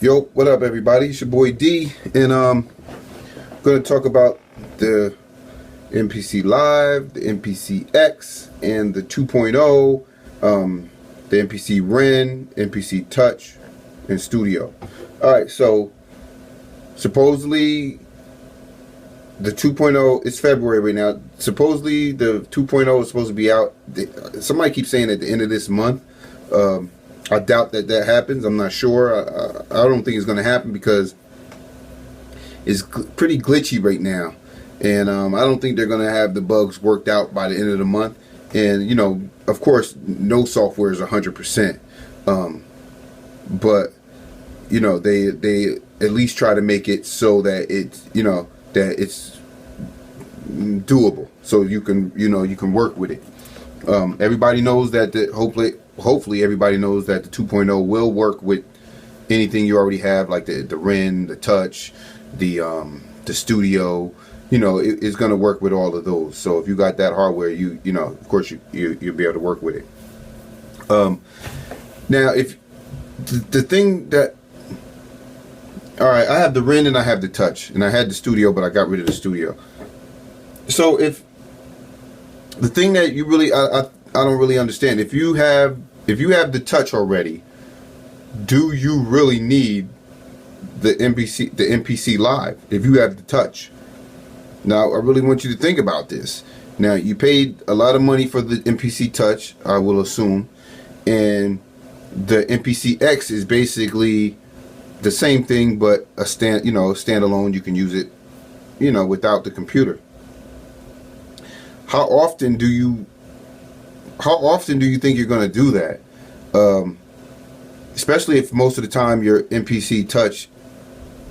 Yo, what up, everybody? It's your boy D, and going to talk about the MPC Live, the MPC X, and the 2.0, the MPC Ren, MPC Touch, and Studio. All right, so supposedly the 2.0, it's February right now. Supposedly the 2.0 is supposed to be out. Somebody keeps saying at the end of this month. I doubt that happens. I'm not sure. I don't think it's going to happen because it's pretty glitchy right now. And I don't think they're going to have the bugs worked out by the end of the month. And, you know, of course, no software is 100%. But, you know, they at least try to make it so that it's, you know, that it's doable. So you can work with it. Everybody knows that hopefully everybody knows that the 2.0 will work with anything you already have, like the Ren, the Touch, the Studio. You know, it's going to work with all of those. So if you got that hardware, you know, of course you'll be able to work with it. Now, if the thing that, all right, I have the Ren and I have the Touch, and I had the Studio, but I got rid of the Studio. So if the thing that you really, I don't really understand, if you have the Touch already, do you really need the MPC Live if you have the Touch? Now, I really want you to think about this. Now, you paid a lot of money for the MPC Touch, I will assume, and the MPC X is basically the same thing, but standalone. You can use it, you know, without the computer. How often do you think you're going to do that? Especially if most of the time your MPC Touch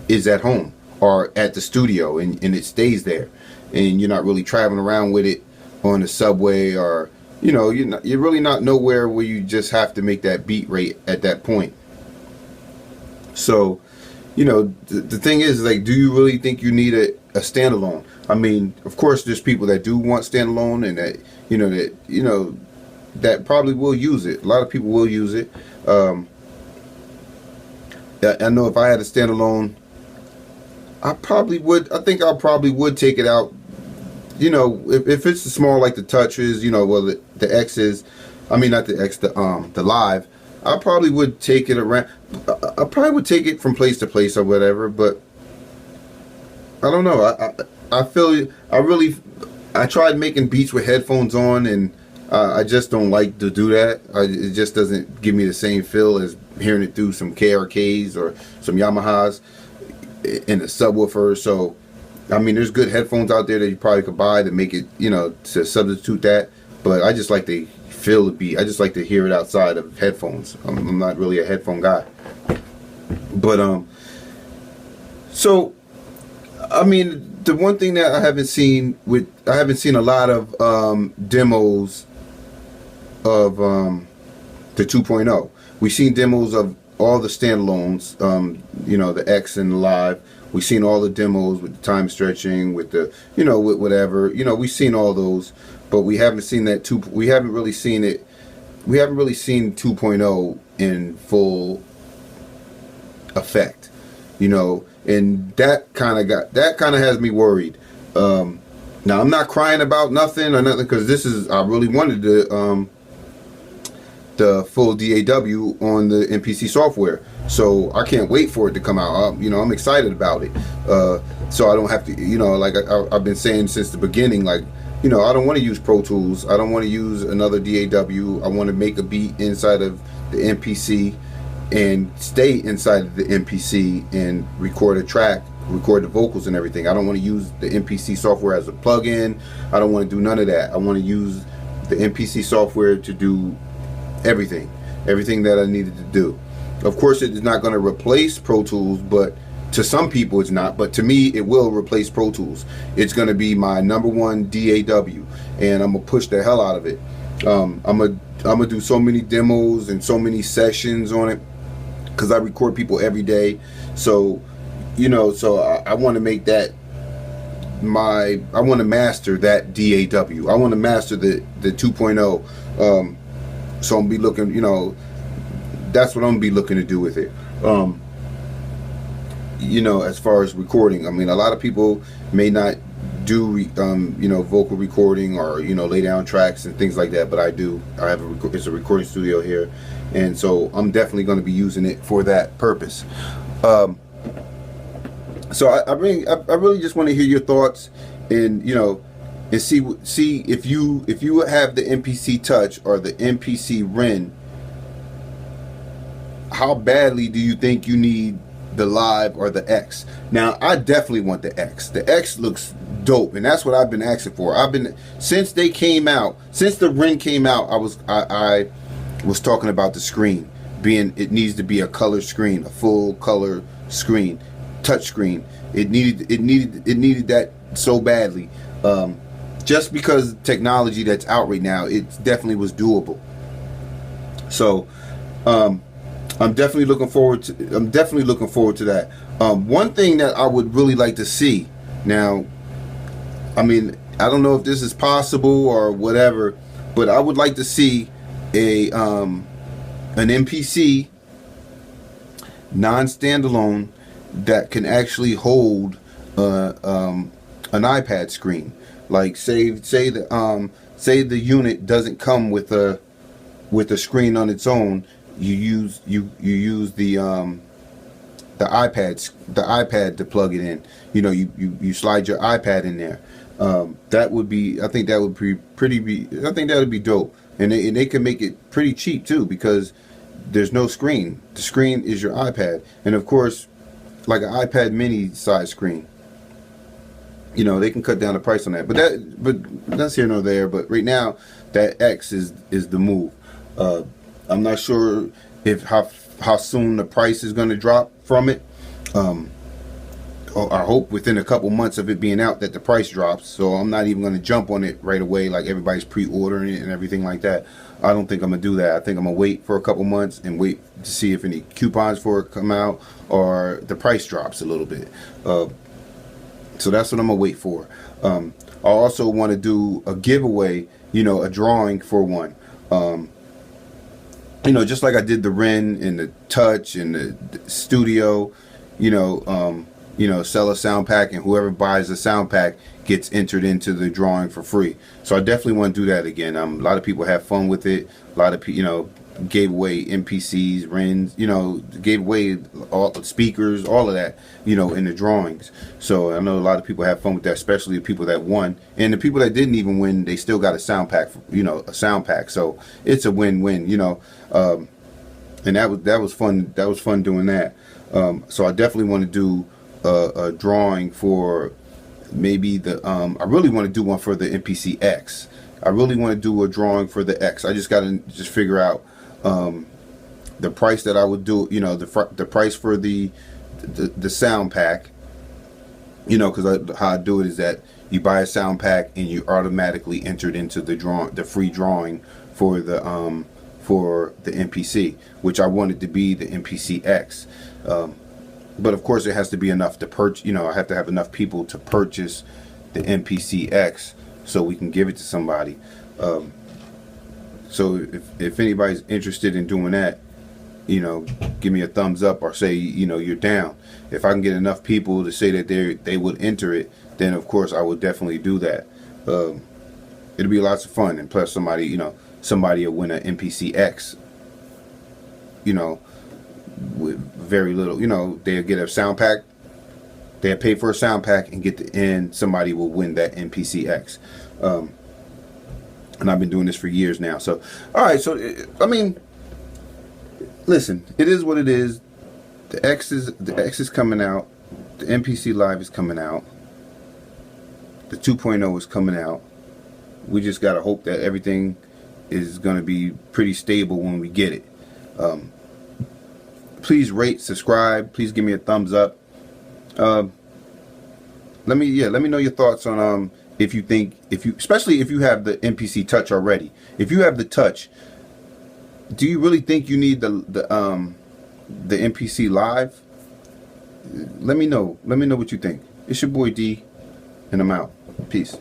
is at home or at the studio and it stays there, and you're not really traveling around with it on the subway, or you know, you're really not nowhere where you just have to make that beat rate at that point. So, you know, the thing is, like, do you really think you need a standalone? I mean, of course, there's people that do want standalone, and that that probably will use it. A lot of people will use it. I know if I had a standalone, I probably would. I think I probably would take it out. You know, if it's small like the Touch is, you know, well the X is, I mean not the X, the Live. I probably would take it around. I probably would take it from place to place or whatever. But I don't know. I feel I tried making beats with headphones on, and I just don't like to do that. It just doesn't give me the same feel as hearing it through some KRKs or some Yamahas in a subwoofer. So, I mean, there's good headphones out there that you probably could buy to make it, you know, to substitute that. But I just like to feel the beat. I just like to hear it outside of headphones. I'm not really a headphone guy. But so, I mean, the one thing that I haven't seen a lot of demos of the 2.0. We've seen demos of all the standalones, you know, the X and the Live. We've seen all the demos with the time stretching, with the, you know, with whatever. You know, we've seen all those, but we haven't seen that we haven't really seen it. We haven't really seen 2.0 in full effect, you know, and that kind of has me worried. Now, I'm not crying about nothing or nothing, because I really wanted the full DAW on the MPC software, so I can't wait for it to come out. You know, I'm excited about it, so I don't have to, you know, like I've been saying since the beginning, like, you know, I don't want to use Pro Tools. I don't want to use another DAW. I want to make a beat inside of the MPC and stay inside of the MPC and record a track, record the vocals and everything. I don't want to use the MPC software as a plug-in. I don't want to do none of that. I want to use the MPC software to do everything that I needed to do. Of course, it is not going to replace Pro Tools, but to some people it's not. But to me, it will replace Pro Tools. It's going to be my #1 DAW, and I'm gonna push the hell out of it. I'm gonna do so many demos and so many sessions on it, because I record people every day. So, you know, so I want to make that I want to master that DAW. I want to master the 2.0. So I'm be looking, you know, that's what I'm gonna be looking to do with it. you know, as far as recording. I mean, a lot of people may not do you know, vocal recording or, you know, lay down tracks and things like that, but I do. I have it's a recording studio here, and so I'm definitely going to be using it for that purpose. So I really just want to hear your thoughts, and, you know, and see if you have the MPC Touch or the MPC Ren, how badly do you think you need the Live or the X? Now, I definitely want the X. The X looks dope, and that's what I've been asking for. I've been, since they came out, since the Ren came out, I was talking about the screen being, it needs to be a color screen, a full color screen, touch screen. It needed that so badly. Just because technology that's out right now, it definitely was doable. So, I'm definitely looking forward to that. One thing that I would really like to see now, I mean, I don't know if this is possible or whatever, but I would like to see an MPC non-standalone that can actually hold an iPad screen. Like say the unit doesn't come with a screen on its own. You use the iPad to plug it in. You know, you slide your iPad in there. That would be, I think that would be I think that would be dope. And they can make it pretty cheap too, because there's no screen. The screen is your iPad, and of course, like an iPad mini size screen. You know, they can cut down the price on that, but that's here nor there. But right now, that X is the move. I'm not sure if how soon the price is going to drop from it. I hope within a couple months of it being out that the price drops. So I'm not even going to jump on it right away like everybody's pre-ordering it and everything like that. I don't think I'm going to do that. I think I'm going to wait for a couple months and wait to see if any coupons for it come out or the price drops a little bit. So that's what I'm going to wait for. I also want to do a giveaway, you know, a drawing for one. You know, just like I did the Ren and the Touch and the Studio, you know, sell a sound pack, and whoever buys the sound pack gets entered into the drawing for free. So I definitely want to do that again. A lot of people have fun with it. A lot of people, you know, gave away MPCs, Rens, you know, gave away all the speakers, all of that, you know, in the drawings. So I know a lot of people have fun with that, especially the people that won. And the people that didn't even win, they still got a sound pack, you know, a sound pack. So it's a win-win, you know. And that was fun. That was fun doing that. So I definitely want to do a drawing for maybe I really want to do one for the MPC X. I really want to do a drawing for the X. I just got to figure out the price that I would do, you know, the price for the sound pack, you know, because how I do it is that you buy a sound pack and you automatically entered into the free drawing for the MPC, which I wanted to be the MPC X. But of course, it has to be enough to purchase. You know, I have to have enough people to purchase the MPC X so we can give it to somebody. So if anybody's interested in doing that, you know, give me a thumbs up or say, you know, you're down. If I can get enough people to say that they would enter it, then of course I would definitely do that. It'll be lots of fun, and plus somebody will win an MPC X. You know, with very little, you know, they'll get a sound pack. They'll pay for a sound pack and get the end. Somebody will win that MPC X. And I've been doing this for years now. So, all right. So, I mean, listen, it is what it is. The X is coming out. The MPC Live is coming out. The 2.0 is coming out. We just got to hope that everything is going to be pretty stable when we get it. Please rate, subscribe. Please give me a thumbs up. Let me know your thoughts on especially if you have the MPC Touch already. If you have the Touch, do you really think you need the MPC Live? Let me know. Let me know what you think. It's your boy D, and I'm out. Peace.